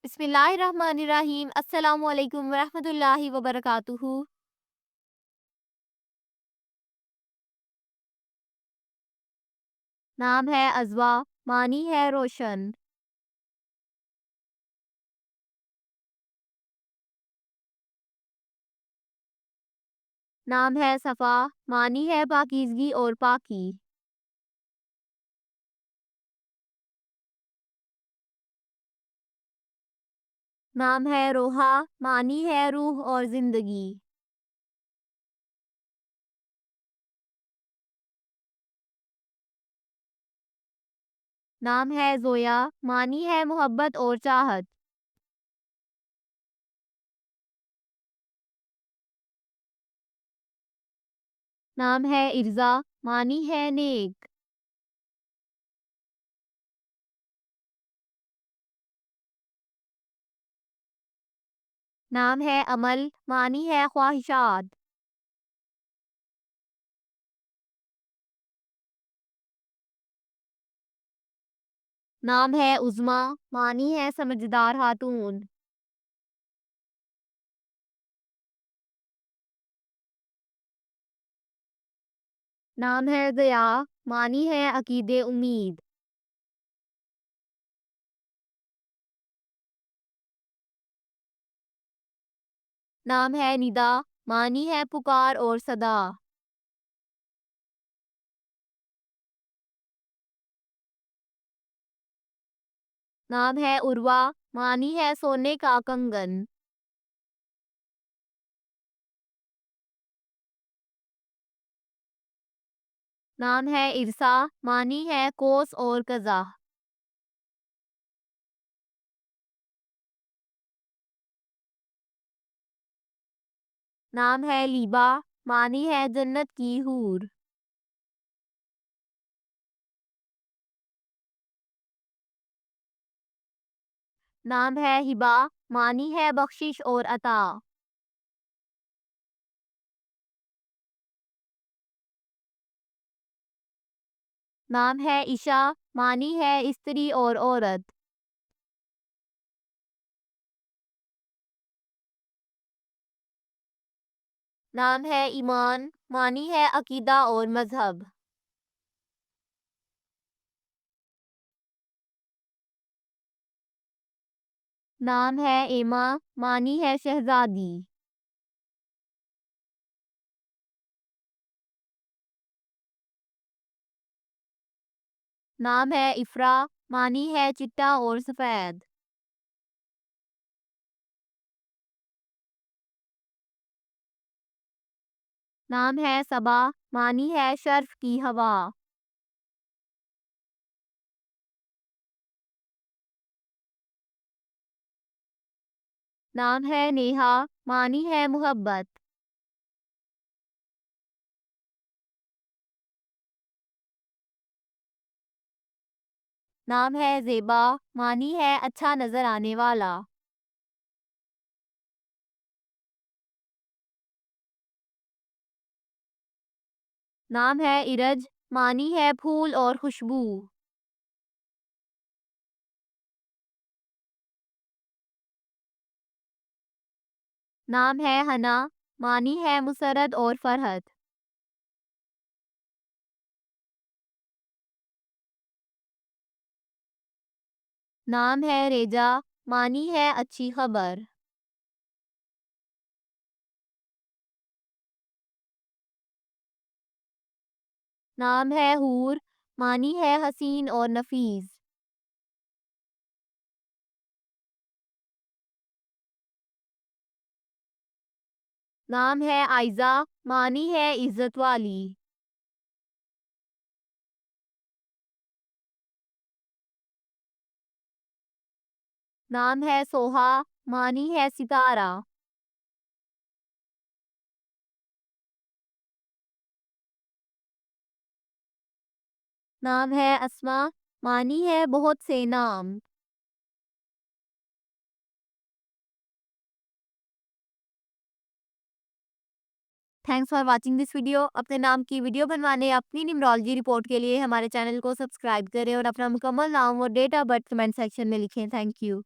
बिस्मिल्लाहिर्रहमानिर्रहीम। अस्सलामु अलैकुम वरहमतुल्लाहि वबरकातुहू। नाम है अज़वा, मानी है रोशन। नाम है सफ़ा, मानी है पाकीज़गी और पाकी। नाम है रोहा, मानी है रूह और ज़िंदगी। नाम है ज़ोया, मानी है मोहब्बत और चाहत। नाम है इर्ज़ा, मानी है नेक। नाम है अमल, मानी है ख्वाहिशात। नाम है उज़्मा, मानी है समझदार खातून। नाम है ज़िया, मानी है अकीदे उम्मीद। नाम है निदा, मानी है पुकार और सदा। नाम है उर्वा, मानी है सोने का कंगन। नाम है इरसा, मानी है कोस और कज़ा। नाम है लीबा, मानी है जन्नत की हूर। नाम है हिबा, मानी है बख्शिश और अता। नाम है ईशा, मानी है स्त्री और औरत। नाम है ईमान, मानी है अकीदा और मजहब। नाम है एमा, मानी है शहजादी। नाम है इफ़रा, मानी है चिट्टा और सफ़ेद। नाम है सबा, मानी है शर्फ की हवा। नाम है नेहा, मानी है मोहब्बत। नाम है ज़ेबा, मानी है अच्छा नजर आने वाला। नाम है इरज, मानी है फूल और खुशबू। नाम है हना, मानी है मुसरत और फरहत। नाम है रेजा, मानी है अच्छी खबर। नाम है हूर, मानी है हसीन और नफीस। नाम है आयजा, मानी है इज्जत वाली। नाम है सोहा, मानी है सितारा। नाम है अस्मा, मानी है बहुत से नाम। Thanks for watching this video. अपने नाम की वीडियो बनवाने या अपनी न्यूमरोलॉजी रिपोर्ट के लिए हमारे चैनल को सब्सक्राइब करें और अपना मुकम्मल नाम और date of birth comment section में लिखें। Thank you.